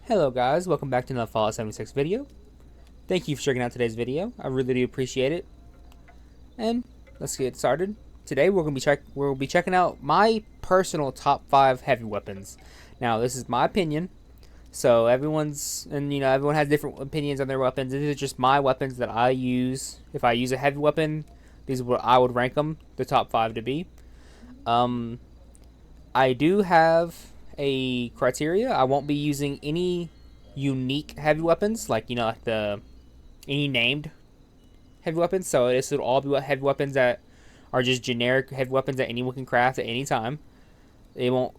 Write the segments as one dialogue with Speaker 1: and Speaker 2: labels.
Speaker 1: Hello guys, welcome back to another Fallout 76 video. Thank you for checking out today's video. I really do appreciate it. And let's get started. Today we'll be checking out my personal top 5 heavy weapons. Now this is my opinion, so everyone has different opinions on their weapons. These are just my weapons that I use. If I use a heavy weapon, these are what I would rank them, the top 5 to be. I do have a criteria. I won't be using any unique heavy weapons, like any named heavy weapons. So this would all be heavy weapons that are just generic heavy weapons that anyone can craft at any time. They won't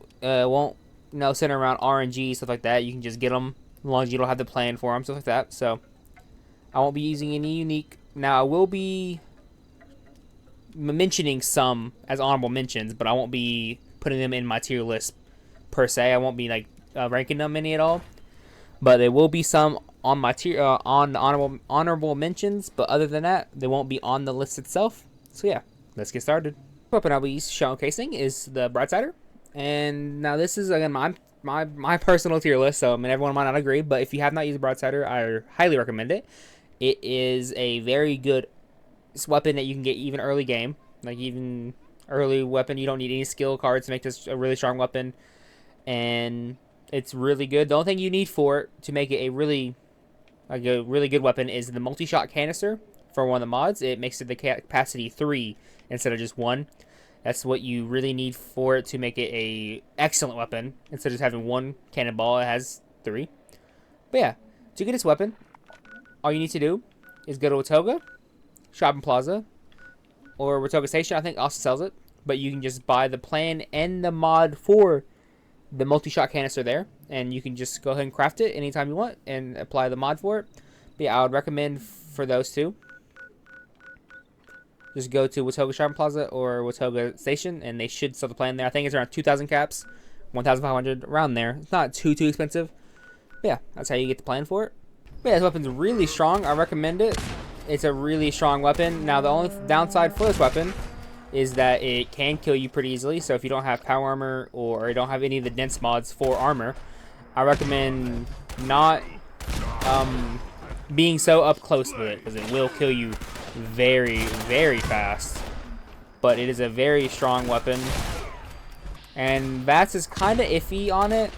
Speaker 1: center around RNG, stuff like that. You can just get them as long as you don't have the plan for them, stuff like that. So I won't be using any unique. Now I will be mentioning some as honorable mentions, but I won't be putting them in my tier list per se. I won't be ranking them any at all, but there will be some on my tier on honorable mentions. But other than that, they won't be on the list itself. So yeah, let's get started. The weapon I'll be showcasing is the Broadsider, and now this is again my personal tier list. So I mean, everyone might not agree, but if you have not used the Broadsider, I highly recommend it. It is a very good weapon that you can get even early game, even early weapon. You don't need any skill cards to make this a really strong weapon. And it's really good. The only thing you need for it to make it a really good weapon is the multi-shot canister for one of the mods. It makes it the capacity 3 instead of just 1. That's what you really need for it to make it a excellent weapon. Instead of just having 1 cannonball, it has 3. But yeah, to get this weapon, all you need to do is go to Watoga Shopping Plaza, or Watoga Station, I think also sells it. But you can just buy the plan and the mod for the multi-shot canister there, and you can just go ahead and craft it anytime you want and apply the mod for it. But yeah, I would recommend for those two, just go to Watoga Shopping Plaza or Watoga Station, and they should sell the plan there. I think it's around 2,000 caps, 1,500, around there. It's not too expensive. But yeah, that's how you get the plan for it. But yeah, this weapon's really strong. I recommend it. It's a really strong weapon. Now the only downside for this weapon is that it can kill you pretty easily. So if you don't have power armor or you don't have any of the dense mods for armor, I recommend not being so up close with it, because it will kill you very, very fast. But it is a very strong weapon, and VATS is kind of iffy on it.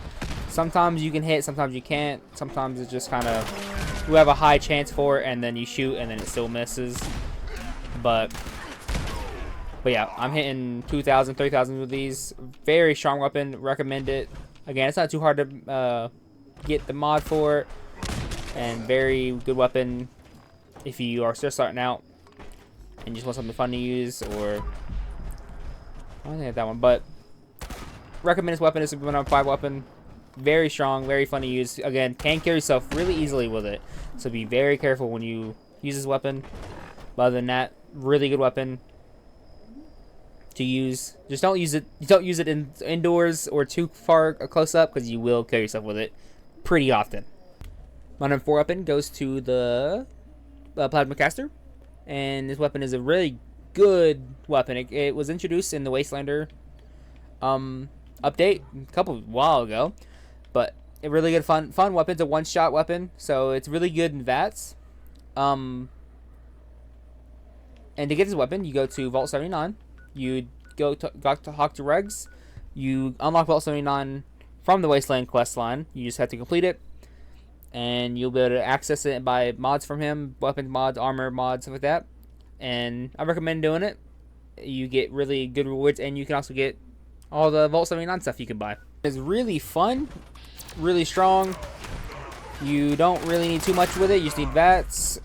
Speaker 1: Sometimes you can hit, sometimes you can't. Sometimes it's just kind of, you have a high chance for it, and then you shoot, and then it still misses. But yeah, I'm hitting 2,000, 3,000 with these. Very strong weapon. Recommend it. Again, it's not too hard to get the mod for it. And very good weapon if you are still starting out and just want something fun to use. Or I don't think I have that one, but recommend this weapon. It's a 1-5 weapon. Very strong, very fun to use. Again, can kill yourself really easily with it. So be very careful when you use this weapon. But other than that, really good weapon to use. Just don't use it indoors or too far close up, because you will kill yourself with it pretty often. My number 4 weapon goes to the plasma caster, and this weapon is a really good weapon. It was introduced in the Wastelander update a while ago, but a really good fun weapon. It's a one-shot weapon, so it's really good in VATS. And to get this weapon, you go to Vault 79. You go to talk to Regs. You unlock Vault 79 from the Wasteland quest line. You just have to complete it, and you'll be able to access it by mods from him, weapons mods, armor mods, stuff like that. And I recommend doing it. You get really good rewards, and you can also get all the Vault 79 stuff you can buy. It's really fun, really strong. You don't really need too much with it. You just need VATS,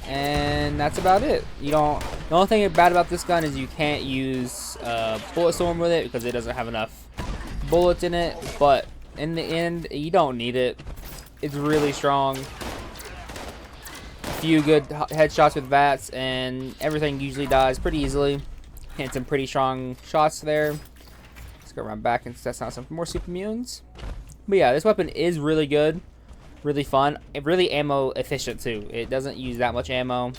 Speaker 1: and that's about it. The only thing bad about this gun is you can't use bullet storm with it, because it doesn't have enough bullets in it. But in the end, you don't need it. It's really strong. A few good headshots with VATS, and everything usually dies pretty easily. And some pretty strong shots there. Let's go around back and test out some more super mutants. But yeah, this weapon is really good. Really fun. Really ammo efficient too. It doesn't use that much ammo,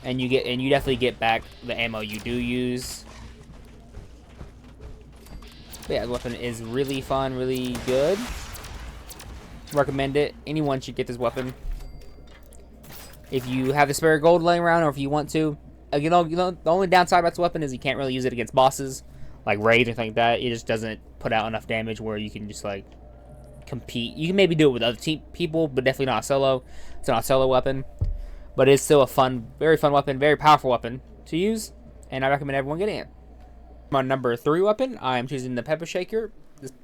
Speaker 1: and you definitely get back the ammo you do use. But yeah, the weapon is really fun, really good. Recommend it. Anyone should get this weapon. If you have the spare gold laying around, or if you want to. The only downside about this weapon is you can't really use it against bosses, like raids or anything like that. It just doesn't put out enough damage where you can just like compete. You can maybe do it with other people, but definitely not a solo. It's not a solo weapon, but it's still a fun, very fun weapon, very powerful weapon to use, and I recommend everyone getting it. My number 3 weapon, I am choosing the Pepper Shaker.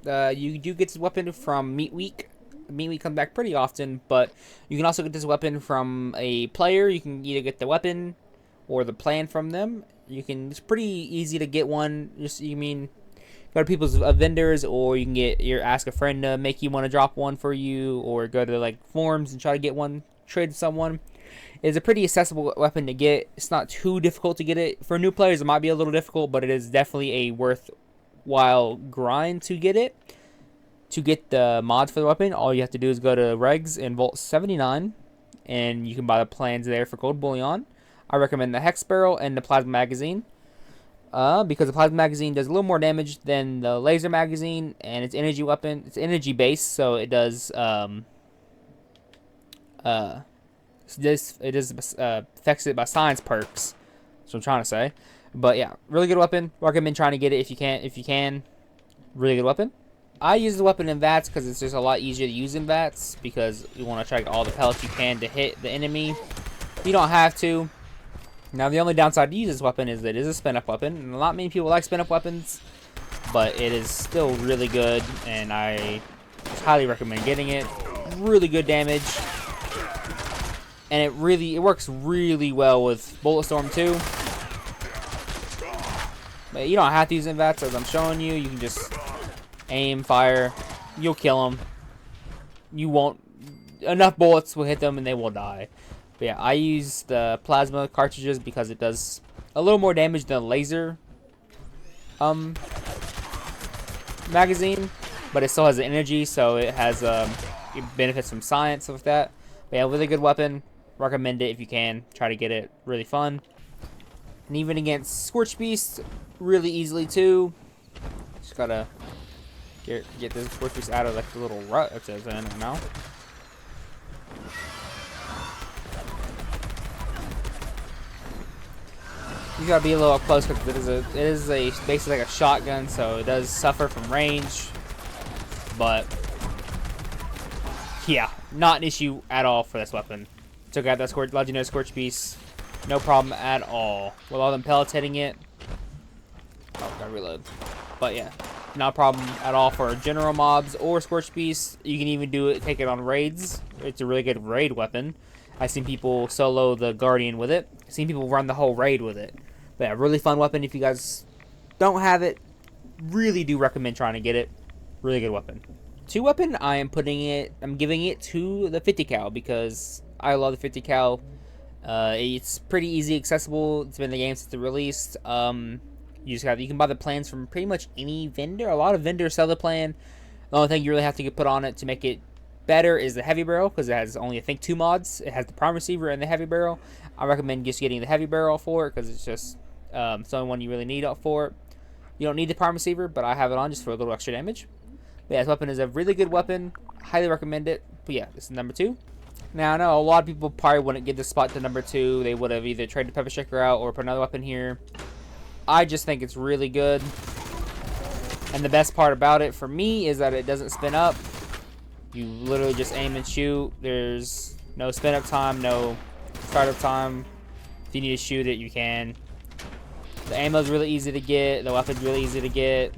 Speaker 1: You do get this weapon from Meat Week. Meat Week comes back pretty often, but you can also get this weapon from a player. You can either get the weapon or the plan from them. It's pretty easy to get one. Go to people's vendors, or you can ask a friend to make you want to drop one for you, or go to like forums and try to get one, trade with someone. It's a pretty accessible weapon to get. It's not too difficult to get it. For new players, it might be a little difficult, but it is definitely a worthwhile grind to get it. To get the mods for the weapon, all you have to do is go to Regs and Vault 79, and you can buy the plans there for Gold Bullion. I recommend the Hex Barrel and the Plasma Magazine, because the Plasma Magazine does a little more damage than the Laser Magazine, and it's energy weapon. It's energy based, so it does affects it by science perks. That's what I'm trying to say. But yeah, really good weapon. Recommend trying to get it if you can. Really good weapon. I use the weapon in VATS because it's just a lot easier to use in VATS, because you want to try to get all the pellets you can to hit the enemy. You don't have to. Now, the only downside to use this weapon is that it is a spin-up weapon, and not many people like spin-up weapons, but it is still really good, and I highly recommend getting it. Really good damage, and it works really well with Bulletstorm too. But you don't have to use it in VATS, as I'm showing you. You can just aim, fire, you'll kill them. Enough bullets will hit them and they will die. But yeah, I use the plasma cartridges because it does a little more damage than a laser magazine, but it still has the energy, so it has it benefits from science, stuff like that. But yeah, really good weapon. Recommend it if you can. Try to get it. Really fun. And even against Scorch Beast, really easily too. Just gotta get this Scorch Beast out of like the little rut it says in right now. You gotta be a little close because it is basically like a shotgun, so it does suffer from range. But yeah, not an issue at all for this weapon. Took out that legendary Scorch Beast, no problem at all. With all them pellets hitting it. Oh, gotta reload. But yeah, not a problem at all for general mobs or Scorch Beasts. You can even take it on raids. It's a really good raid weapon. I've seen people solo the Guardian with it. I've seen people run the whole raid with it. But yeah, really fun weapon. If you guys don't have it, really do recommend trying to get it. Really good weapon. 2 weapon, I'm giving it to the 50 cal because I love the 50 cal. It's pretty easy, accessible. It's been in the game since it released. You can buy the plans from pretty much any vendor. A lot of vendors sell the plan. The only thing you really have to put on it to make it better is the heavy barrel, because it has only, I think, 2 mods. It has the prime receiver and the heavy barrel. I recommend just getting the heavy barrel for it because it's just it's the only one you really need for it. You don't need the prime receiver, but I have it on just for a little extra damage. But yeah, this weapon is a really good weapon. Highly recommend it. But yeah, this is number 2. Now, I know a lot of people probably wouldn't get this spot to number 2. They would have either traded Pepper Shaker out or put another weapon here. I just think it's really good. And the best part about it for me is that it doesn't spin up. You literally just aim and shoot. There's no spin up time, no startup time. If you need to shoot it, you can. The ammo is really easy to get. The weapon's really easy to get.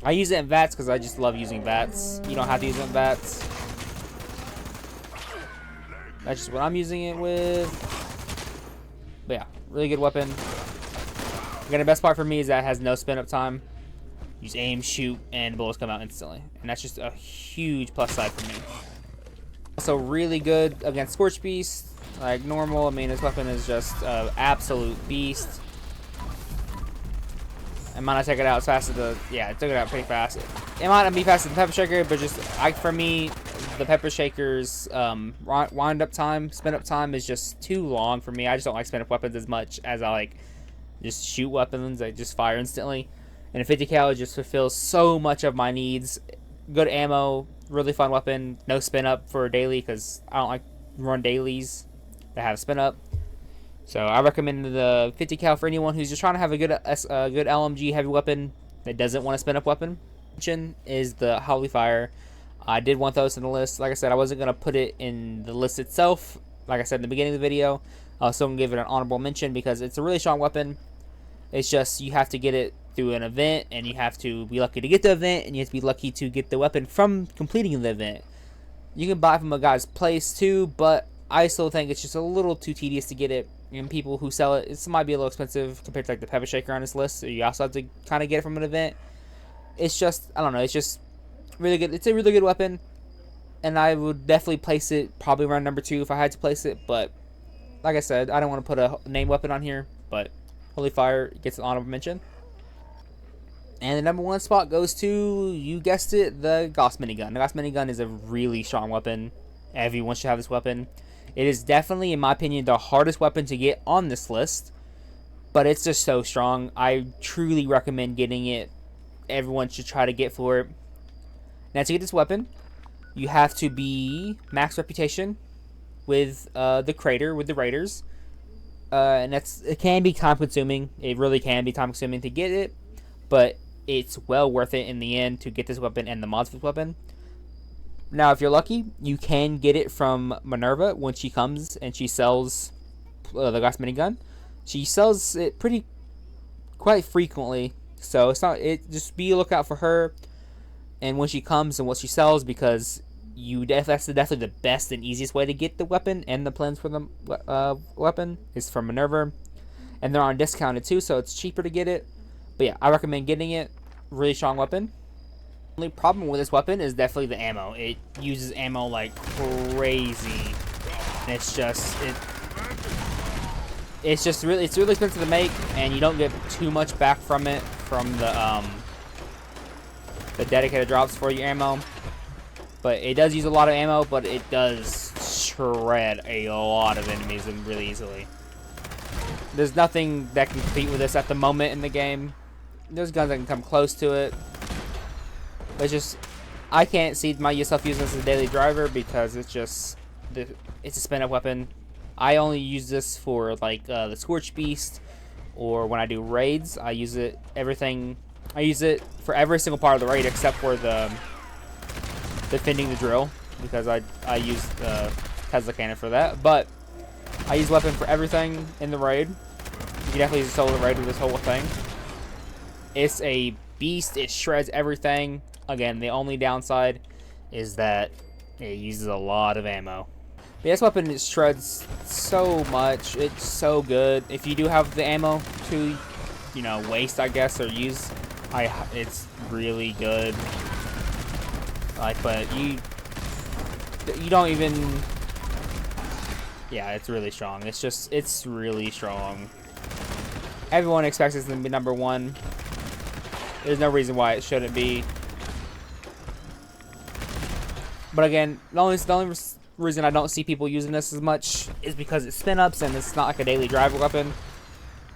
Speaker 1: I use it in VATS because I just love using VATS. You don't have to use it in VATS. That's just what I'm using it with. But yeah, really good weapon. Again, the best part for me is that it has no spin up time. You just aim, shoot, and bullets come out instantly. And that's just a huge plus side for me. Also really good against Scorch Beast. Like normal, I mean, this weapon is just an absolute beast. I might not take it out as fast as I took it out pretty fast. It might not be faster than the Pepper Shaker, but just, for me, the Pepper Shaker's wind up time, spin up time is just too long for me. I just don't like spin up weapons as much as I like just shoot weapons that just fire instantly. And a 50 cal just fulfills so much of my needs good ammo, really fun weapon. No spin up for daily because I don't like run dailies that have spin up. So I recommend the 50 cal for anyone who's just trying to have a good LMG heavy weapon that doesn't want a spin up weapon. Is the Holy Fire. I did want those in the list. Like I said, I wasn't gonna put it in the list itself. Like I said in the beginning of the video, I was still gonna give it an honorable mention because it's a really strong weapon. It's just you have to get it through an event, and you have to be lucky to get the event, and you have to be lucky to get the weapon from completing the event. You can buy it from a guy's place too, but I still think it's just a little too tedious to get it. And people who sell it, it might be a little expensive compared to like the pepper shaker on this list. So you also have to kind of get it from an event. It's just, I don't know, it's just really good. It's a really good weapon, and I would definitely place it probably around number 2 if I had to place it. But like I said, I don't want to put a name weapon on here, but Holy Fire gets an honorable mention. And the number 1 spot goes to, you guessed it, the Gauss minigun. The Gauss minigun is a really strong weapon. Everyone should have this weapon. It is definitely, in my opinion, the hardest weapon to get on this list, but it's just so strong. I truly recommend getting it. Everyone should try to get for it. Now, to get this weapon, you have to be max reputation with the crater, with the raiders. And it can be time consuming. It really can be time consuming to get it, but it's well worth it in the end to get this weapon and the mods for this weapon. Now, if you're lucky, you can get it from Minerva when she comes and she sells the Gauss minigun. She sells it quite frequently, so just be a lookout for her and when she comes and what she sells, because that's definitely the best and easiest way to get the weapon and the plans for the weapon is from Minerva, and they're on discounted too, so it's cheaper to get it. But yeah, I recommend getting it. Really strong weapon. The only problem with this weapon is definitely the ammo. It uses ammo like crazy, and it's really expensive to make, and you don't get too much back from it from the dedicated drops for your ammo. But it does use a lot of ammo, but it does shred a lot of enemies really easily. There's nothing that can compete with this at the moment in the game. There's guns that can come close to it. But it's just, I can't see myself using this as a daily driver because it's a spin-up weapon. I only use this for like the Scorch Beast, or when I do raids. I use it for every single part of the raid except for the defending the drill, because I use Tesla cannon for that. But I use weapon for everything in the raid. You can definitely use a solo raid with this whole thing. It's a beast. It shreds everything. Again, the only downside is that it uses a lot of ammo. But this weapon, it shreds so much. It's so good. If you do have the ammo to, waste, I guess, or use, it's really good. But you don't even. Yeah, it's really strong. It's really strong. Everyone expects this to be number 1. There's no reason why it shouldn't be. But again, the only reason I don't see people using this as much is because it's spin-ups and it's not like a daily driver weapon.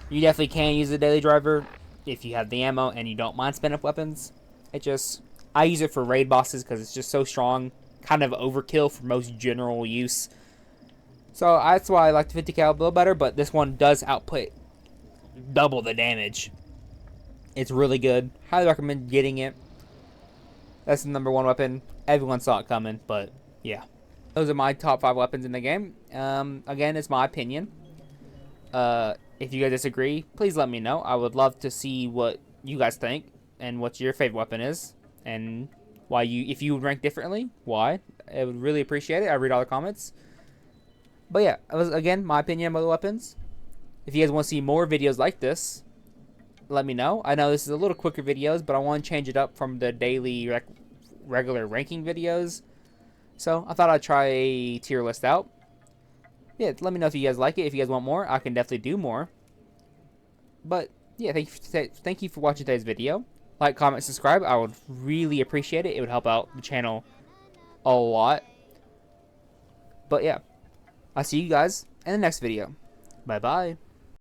Speaker 1: You definitely can use a daily driver if you have the ammo and you don't mind spin-up weapons. I use it for raid bosses because it's just so strong. Kind of overkill for most general use. So that's why I like the 50 cal a little better, but this one does output double the damage. It's really good. Highly recommend getting it. That's the number 1 weapon. Everyone saw it coming, but yeah. Those are my top 5 weapons in the game. Again, it's my opinion. If you guys disagree, please let me know. I would love to see what you guys think and what your favorite weapon is, and why if you would rank differently, why. I would really appreciate it. I read all the comments. But yeah, it was, again, my opinion about the weapons. If you guys want to see more videos like this, let me know. I know this is a little quicker videos, but I want to change it up from the daily regular ranking videos. So I thought I'd try a tier list out. Yeah, let me know if you guys like it. If you guys want more, I can definitely do more. But yeah, thank you for watching today's video. Like, comment, subscribe. I would really appreciate it. It would help out the channel a lot. But yeah, I'll see you guys in the next video. Bye bye.